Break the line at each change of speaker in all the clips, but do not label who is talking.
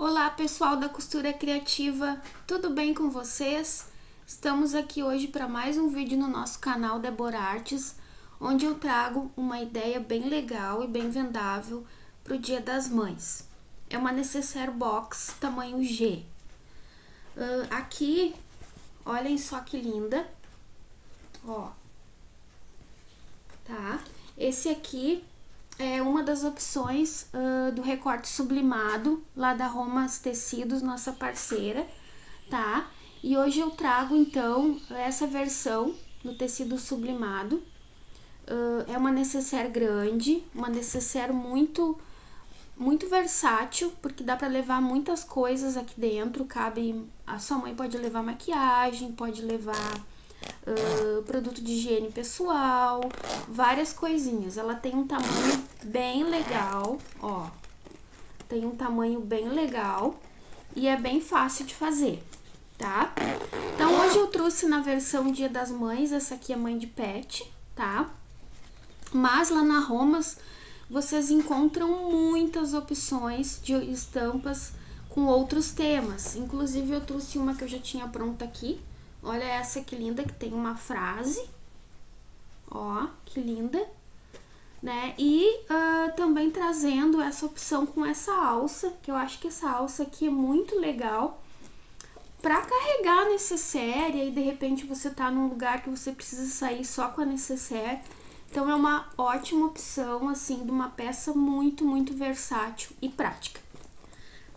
Olá pessoal da Costura Criativa, tudo bem com vocês? Estamos aqui hoje para mais um vídeo no nosso canal Débora Artes, onde eu trago uma ideia bem legal e bem vendável para o Dia das Mães. É uma necessaire box tamanho G. Aqui, olhem só que linda, ó, tá? Esse aqui é uma das opções do recorte sublimado lá da Romas Tecidos, nossa parceira, tá? E hoje eu trago então essa versão do tecido sublimado. É uma necessaire grande, uma necessaire muito versátil, porque dá para levar muitas coisas aqui dentro. Cabe, a sua mãe pode levar maquiagem, pode levar produto de higiene pessoal, várias coisinhas. Ela tem um tamanho bem legal, ó, tem um tamanho bem legal e é bem fácil de fazer, tá? Então hoje eu trouxe na versão Dia das Mães, essa aqui é mãe de pet, tá? Mas lá na Romas vocês encontram muitas opções de estampas com outros temas. Inclusive eu trouxe uma que eu já tinha pronta aqui. Olha essa que linda, que tem uma frase, ó, que linda, né? E também trazendo essa opção com essa alça, que eu acho que essa alça aqui é muito legal pra carregar a necessaire, e aí de repente você tá num lugar que você precisa sair só com a necessaire. Então é uma ótima opção, assim, de uma peça muito versátil e prática,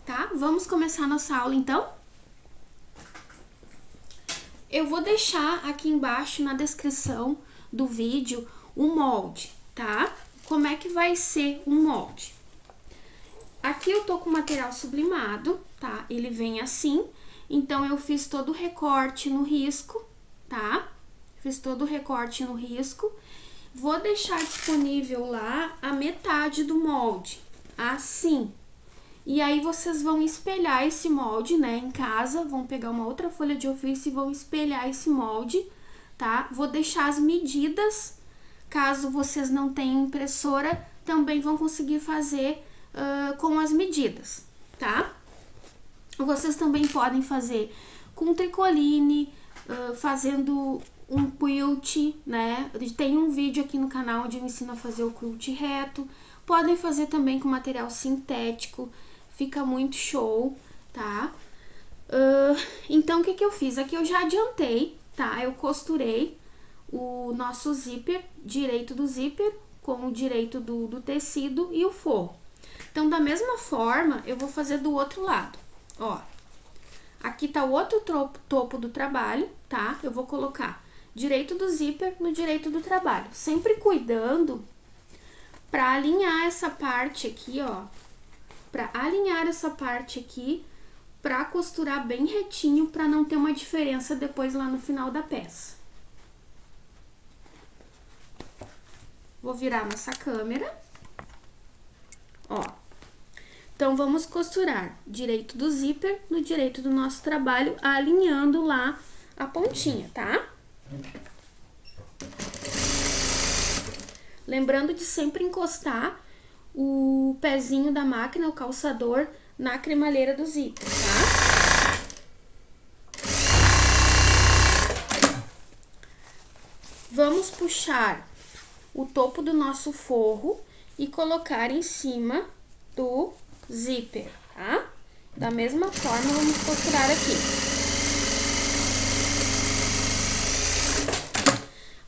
tá? Vamos começar nossa aula então? Eu vou deixar aqui embaixo na descrição do vídeo o molde, tá? Como é que vai ser o molde? Aqui eu tô com material sublimado, tá? Ele vem assim, então eu fiz todo o recorte no risco, tá? Fiz todo o recorte no risco. Vou deixar disponível lá a metade do molde, assim. E aí vocês vão espelhar esse molde, né, em casa, vão pegar uma outra folha de ofício e vão espelhar esse molde, tá? Vou deixar as medidas, caso vocês não tenham impressora, também vão conseguir fazer com as medidas, tá? Vocês também podem fazer com tricoline, fazendo um quilt, né? Tem um vídeo aqui no canal onde eu ensino a fazer o quilt reto. Podem fazer também com material sintético, fica muito show, tá? Então, o que eu fiz? Aqui eu já adiantei, tá? Eu costurei o nosso zíper, direito do zíper, com o direito do tecido e o forro. Então, da mesma forma, eu vou fazer do outro lado, ó. Aqui tá o outro topo do trabalho, tá? Eu vou colocar direito do zíper no direito do trabalho, sempre cuidando pra alinhar essa parte aqui, ó, pra alinhar essa parte aqui, pra costurar bem retinho, pra não ter uma diferença depois lá no final da peça. Vou virar nossa câmera, ó. Então, vamos costurar direito do zíper no direito do nosso trabalho, alinhando lá a pontinha, tá? Lembrando de sempre encostar o pezinho da máquina, o calçador, na cremalheira do zíper, tá? Vamos puxar o topo do nosso forro e colocar em cima do zíper, tá? Da mesma forma, vamos costurar aqui.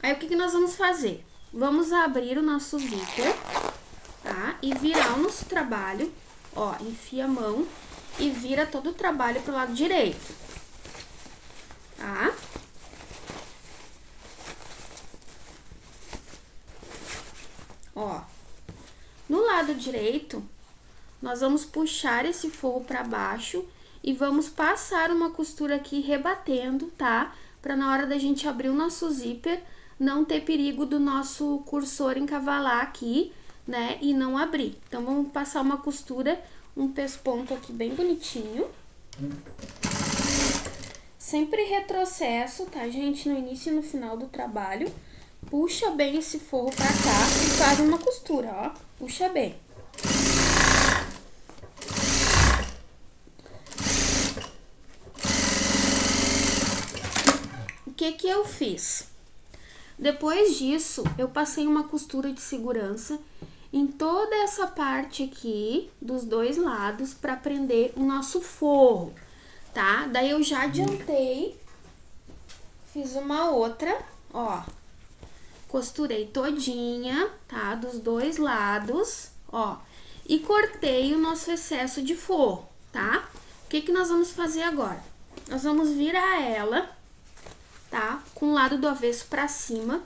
Aí, o que nós vamos fazer? Vamos abrir o nosso zíper, tá? E virar o nosso trabalho, ó, enfia a mão e vira todo o trabalho pro lado direito, tá? Ó, no lado direito, nós vamos puxar esse forro pra baixo e vamos passar uma costura aqui rebatendo, tá? Pra na hora da gente abrir o nosso zíper, não ter perigo do nosso cursor encavalar aqui, né? E não abrir. Então, vamos passar uma costura, um pesponto aqui bem bonitinho. Sempre retrocesso, tá, gente? No início e no final do trabalho. Puxa bem esse forro pra cá e faz uma costura, ó. Puxa bem. que eu fiz? Depois disso, eu passei uma costura de segurança em toda essa parte aqui dos dois lados para prender o nosso forro, tá? Daí eu já adiantei, fiz uma outra, ó, costurei todinha, tá? Dos dois lados, ó, e cortei o nosso excesso de forro, tá? O que nós vamos fazer agora? Nós vamos virar ela, tá? Com o lado do avesso pra cima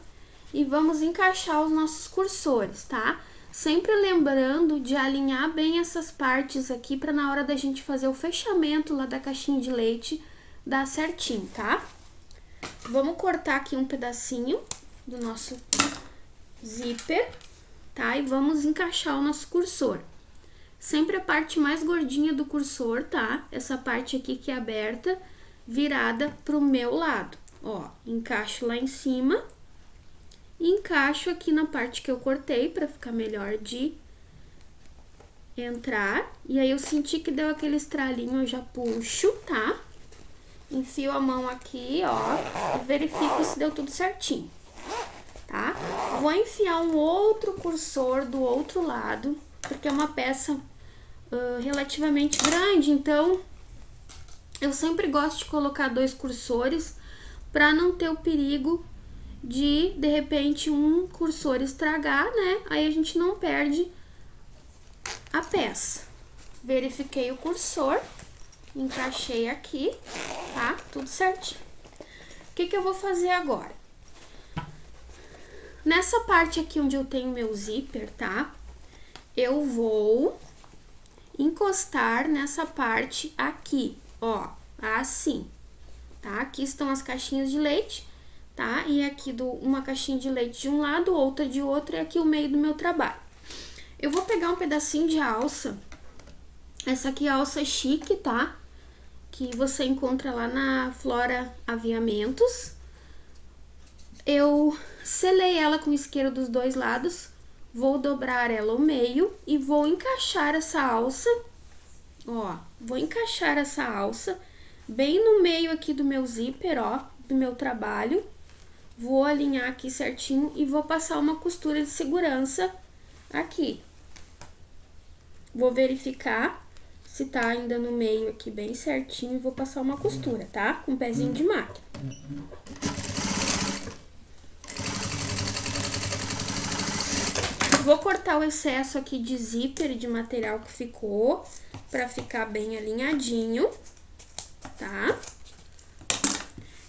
e vamos encaixar os nossos cursores, tá? Sempre lembrando de alinhar bem essas partes aqui pra na hora da gente fazer o fechamento lá da caixinha de leite dar certinho, tá? Vamos cortar aqui um pedacinho do nosso zíper, tá? E vamos encaixar o nosso cursor. Sempre a parte mais gordinha do cursor, tá? Essa parte aqui que é aberta, virada pro meu lado. Ó, encaixo lá em cima e encaixo aqui na parte que eu cortei pra ficar melhor de entrar. E aí eu senti que deu aquele estralinho, eu já puxo, tá? Enfio a mão aqui, ó, e verifico se deu tudo certinho, tá? Vou enfiar um outro cursor do outro lado, porque é uma peça relativamente grande, então eu sempre gosto de colocar 2 cursores para não ter o perigo de repente um cursor estragar, né? Aí a gente não perde a peça. Verifiquei o cursor, encaixei aqui, tá? Tudo certinho. O que eu vou fazer agora? Nessa parte aqui onde eu tenho meu zíper, tá? Eu vou encostar nessa parte aqui, ó, assim, tá? Aqui estão as caixinhas de leite, tá? E aqui uma caixinha de leite de um lado, outra de outro, e aqui o meio do meu trabalho. Eu vou pegar um pedacinho de alça, essa aqui é a alça chique, tá? Que você encontra lá na Flora Aviamentos. Eu selei ela com isqueiro dos dois lados, vou dobrar ela ao meio e vou encaixar essa alça, ó, vou encaixar essa alça bem no meio aqui do meu zíper, ó, do meu trabalho. Vou alinhar aqui certinho e vou passar uma costura de segurança aqui. Vou verificar se tá ainda no meio aqui bem certinho e vou passar uma costura, tá? Com um pezinho de máquina. Vou cortar o excesso aqui de zíper e de material que ficou, pra ficar bem alinhadinho, tá?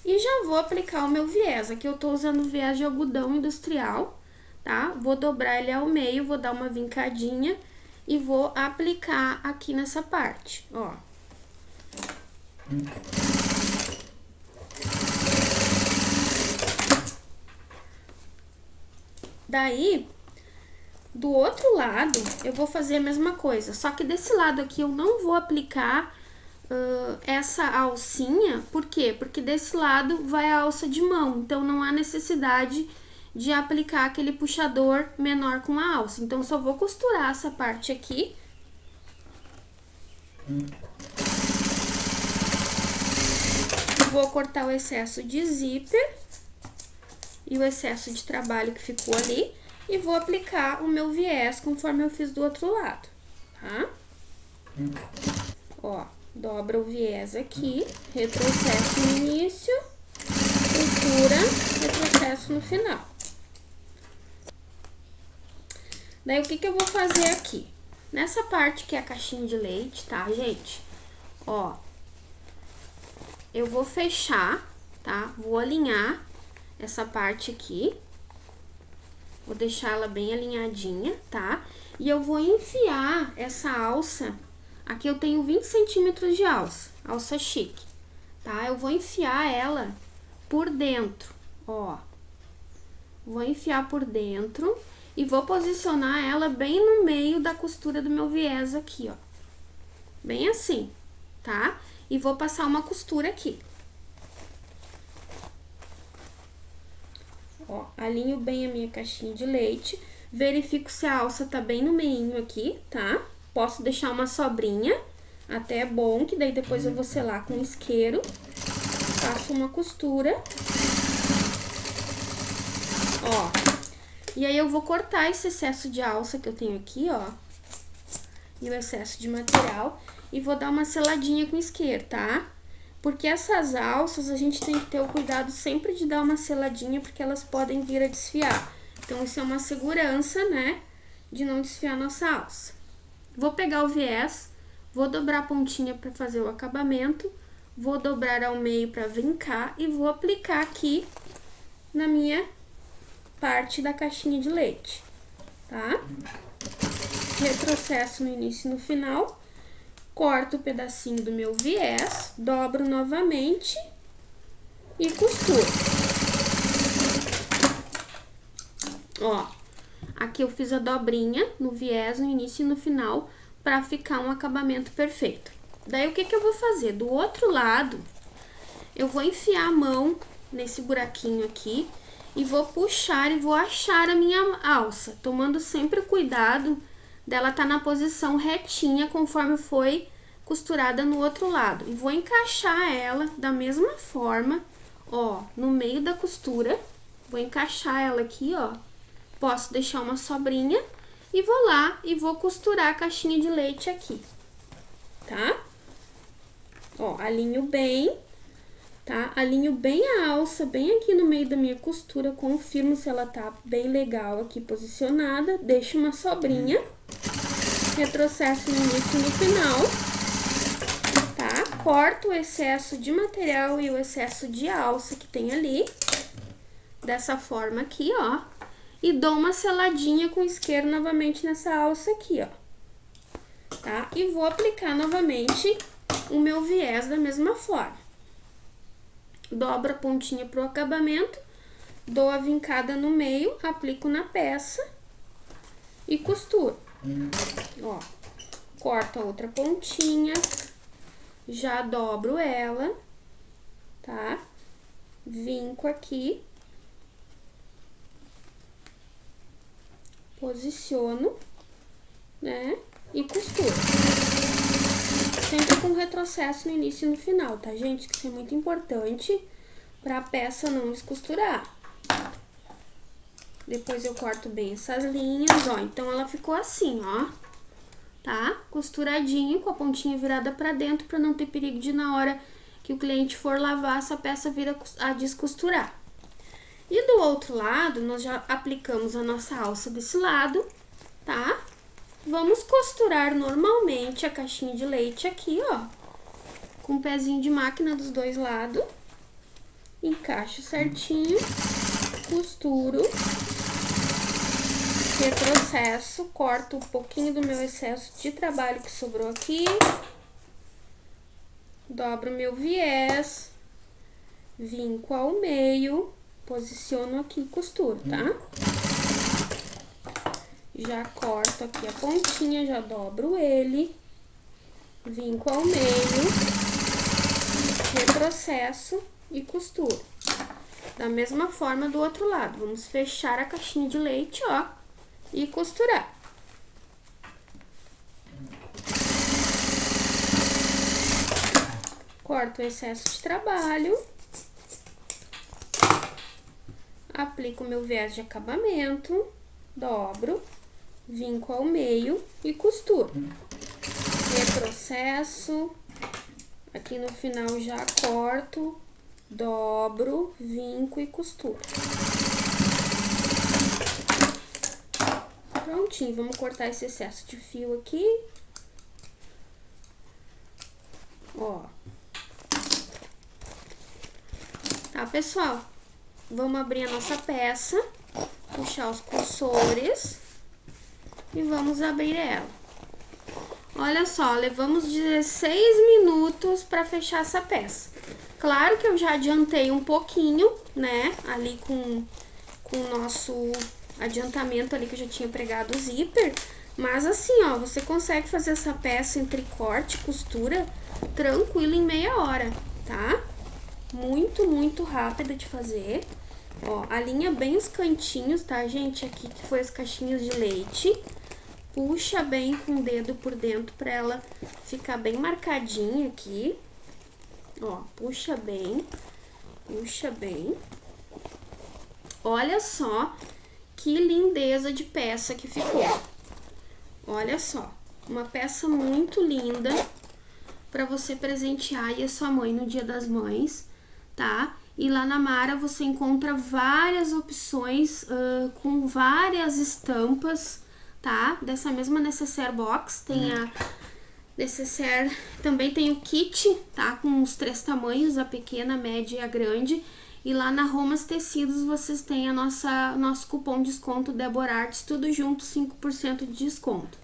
E já vou aplicar o meu viés. Aqui eu tô usando viés de algodão industrial, tá? Vou dobrar ele ao meio, vou dar uma vincadinha e vou aplicar aqui nessa parte, ó. Daí, do outro lado, eu vou fazer a mesma coisa, só que desse lado aqui eu não vou aplicar essa alcinha. Por quê? Porque desse lado vai a alça de mão, então não há necessidade de aplicar aquele puxador menor com a alça. Então, só vou costurar essa parte aqui. Vou cortar o excesso de zíper e o excesso de trabalho que ficou ali. E vou aplicar o meu viés conforme eu fiz do outro lado, tá? Ó, dobra o viés aqui, retrocesso no início, costura, retrocesso no final. Daí, o que eu vou fazer aqui? Nessa parte que é a caixinha de leite, tá, gente? Ó, eu vou fechar, tá? Vou alinhar essa parte aqui. Vou deixar ela bem alinhadinha, tá? E eu vou enfiar essa alça, aqui eu tenho 20 centímetros de alça, alça chique, tá? Eu vou enfiar ela por dentro, ó. Vou enfiar por dentro e vou posicionar ela bem no meio da costura do meu viés aqui, ó. Bem assim, tá? E vou passar uma costura aqui. Ó, alinho bem a minha caixinha de leite, verifico se a alça tá bem no meinho aqui, tá? Posso deixar uma sobrinha, até é bom, que daí depois eu vou selar com isqueiro. Faço uma costura Ó. E aí eu vou cortar esse excesso de alça que eu tenho aqui, ó. E o excesso de material. E vou dar uma seladinha com isqueiro, tá? Porque essas alças a gente tem que ter o cuidado sempre de dar uma seladinha, porque elas podem vir a desfiar. Então, isso é uma segurança, né? De não desfiar nossa alça. Vou pegar o viés, vou dobrar a pontinha para fazer o acabamento. Vou dobrar ao meio para vincar e vou aplicar aqui na minha parte da caixinha de leite, tá? Retrocesso no início e no final, corto o pedacinho do meu viés, dobro novamente e costuro. Ó, aqui eu fiz a dobrinha no viés no início e no final para ficar um acabamento perfeito. Daí, o que que eu vou fazer? Do outro lado, eu vou enfiar a mão nesse buraquinho aqui e vou puxar e vou achar a minha alça, tomando sempre cuidado dela tá na posição retinha conforme foi costurada no outro lado. E vou encaixar ela da mesma forma, ó, no meio da costura. Vou encaixar ela aqui, ó. Posso deixar uma sobrinha e vou lá e vou costurar a caixinha de leite aqui, tá? Ó, alinho bem, tá? Alinho bem a alça, bem aqui no meio da minha costura, confirmo se ela tá bem legal aqui posicionada, deixo uma sobrinha, retrocesso no início e no final, tá? Corto o excesso de material e o excesso de alça que tem ali, dessa forma aqui, ó, e dou uma seladinha com isqueiro novamente nessa alça aqui, ó, tá? E vou aplicar novamente o meu viés da mesma forma. Dobro a pontinha pro acabamento, dou a vincada no meio, aplico na peça e costuro. Ó, corto a outra pontinha, já dobro ela, tá? Vinco aqui, posiciono, né? E costuro. Sempre com retrocesso no início e no final, tá, gente? Isso é muito importante pra peça não descosturar. Depois eu corto bem essas linhas, ó. Então, ela ficou assim, ó, tá? Costuradinho, com a pontinha virada pra dentro, pra não ter perigo de, na hora que o cliente for lavar, essa peça vir a descosturar. E do outro lado, nós já aplicamos a nossa alça desse lado, tá? Vamos costurar normalmente a caixinha de leite aqui, ó, com o pezinho de máquina dos dois lados. Encaixo certinho, costuro, retrocesso, corto um pouquinho do meu excesso de trabalho que sobrou aqui, dobro meu viés, vinco ao meio, posiciono aqui e costuro, tá? Já corto aqui a pontinha, já dobro ele, vinco ao meio, retrocesso e costuro. Da mesma forma do outro lado, vamos fechar a caixinha de leite, ó, e costurar. Corto o excesso de trabalho, aplico o meu viés de acabamento, dobro, vinco ao meio e costuro. Retrocesso, aqui no final já corto, dobro, vinco e costuro. Prontinho, vamos cortar esse excesso de fio aqui. Ó. Tá, pessoal? Vamos abrir a nossa peça, puxar os cursores e vamos abrir ela. Olha só, levamos 16 minutos para fechar essa peça. Claro que eu já adiantei um pouquinho, né, ali com o nosso adiantamento ali que eu já tinha pregado o zíper, mas assim, ó, você consegue fazer essa peça entre corte e costura tranquilo em meia hora, tá? Muito, muito rápida de fazer. Ó, alinha bem os cantinhos, tá, gente? Aqui que foi as caixinhas de leite. Puxa bem com o dedo por dentro pra ela ficar bem marcadinha aqui. Ó, puxa bem, Olha só que lindeza de peça que ficou. Olha só, uma peça muito linda para você presentear aí a sua mãe no Dia das Mães, tá? E lá na Mara você encontra várias opções com várias estampas, tá? Dessa mesma necessaire box, tem a necessaire, também tem o kit, tá? Com os 3 tamanhos, a pequena, a média e a grande. E lá na Romas Tecidos vocês têm a nosso cupom de desconto Débora Artes, tudo junto, 5% de desconto.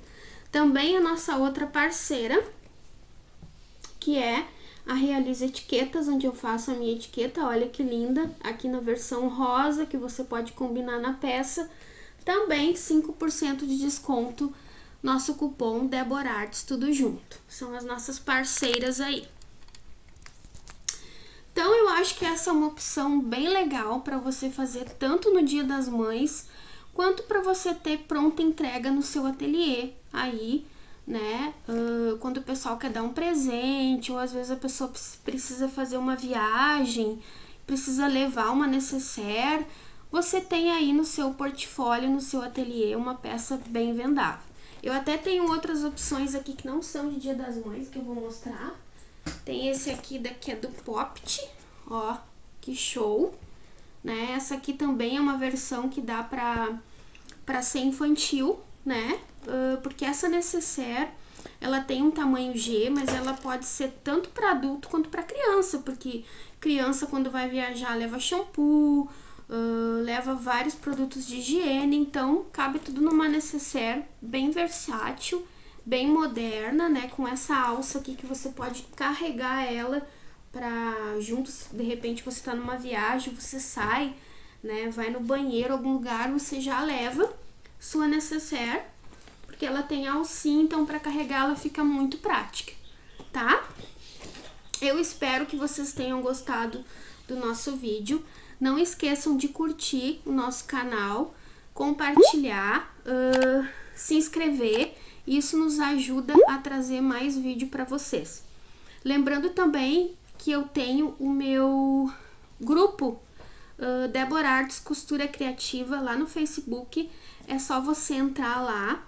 Também a nossa outra parceira, que é a Realize Etiquetas, onde eu faço a minha etiqueta, olha que linda, aqui na versão rosa, que você pode combinar na peça. Também 5% de desconto, nosso cupom Débora Artes, tudo junto. São as nossas parceiras aí. Então, eu acho que essa é uma opção bem legal para você fazer tanto no Dia das Mães, quanto para você ter pronta entrega no seu ateliê aí, né? Quando o pessoal quer dar um presente, ou às vezes a pessoa precisa fazer uma viagem, precisa levar uma necessaire, você tem aí no seu portfólio, no seu ateliê, uma peça bem vendável. Eu até tenho outras opções aqui que não são de Dia das Mães, que eu vou mostrar. Tem esse aqui, daqui é do Poppet, ó, que show, né? Essa aqui também é uma versão que dá pra ser infantil, né? Porque essa necessaire, ela tem um tamanho G, mas ela pode ser tanto para adulto quanto para criança, porque criança quando vai viajar leva shampoo, leva vários produtos de higiene, então cabe tudo numa necessaire bem versátil, bem moderna, né? Com essa alça aqui que você pode carregar ela para juntos, de repente você tá numa viagem, você sai, né? Vai no banheiro, algum lugar, você já leva sua necessaire, porque ela tem alcinha, então para carregar ela fica muito prática, tá? Eu espero que vocês tenham gostado do nosso vídeo. Não esqueçam de curtir o nosso canal, compartilhar, se inscrever. Isso nos ajuda a trazer mais vídeo para vocês. Lembrando também que eu tenho o meu grupo Débora Artes Costura Criativa lá no Facebook. É só você entrar lá,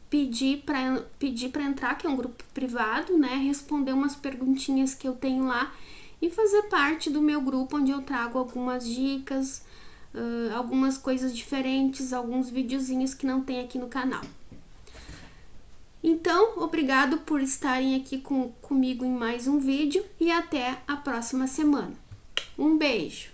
pedir para entrar, que é um grupo privado, né? Responder umas perguntinhas que eu tenho lá e fazer parte do meu grupo, onde eu trago algumas dicas, algumas coisas diferentes, alguns videozinhos que não tem aqui no canal. Então, obrigado por estarem aqui comigo em mais um vídeo e até a próxima semana. Um beijo!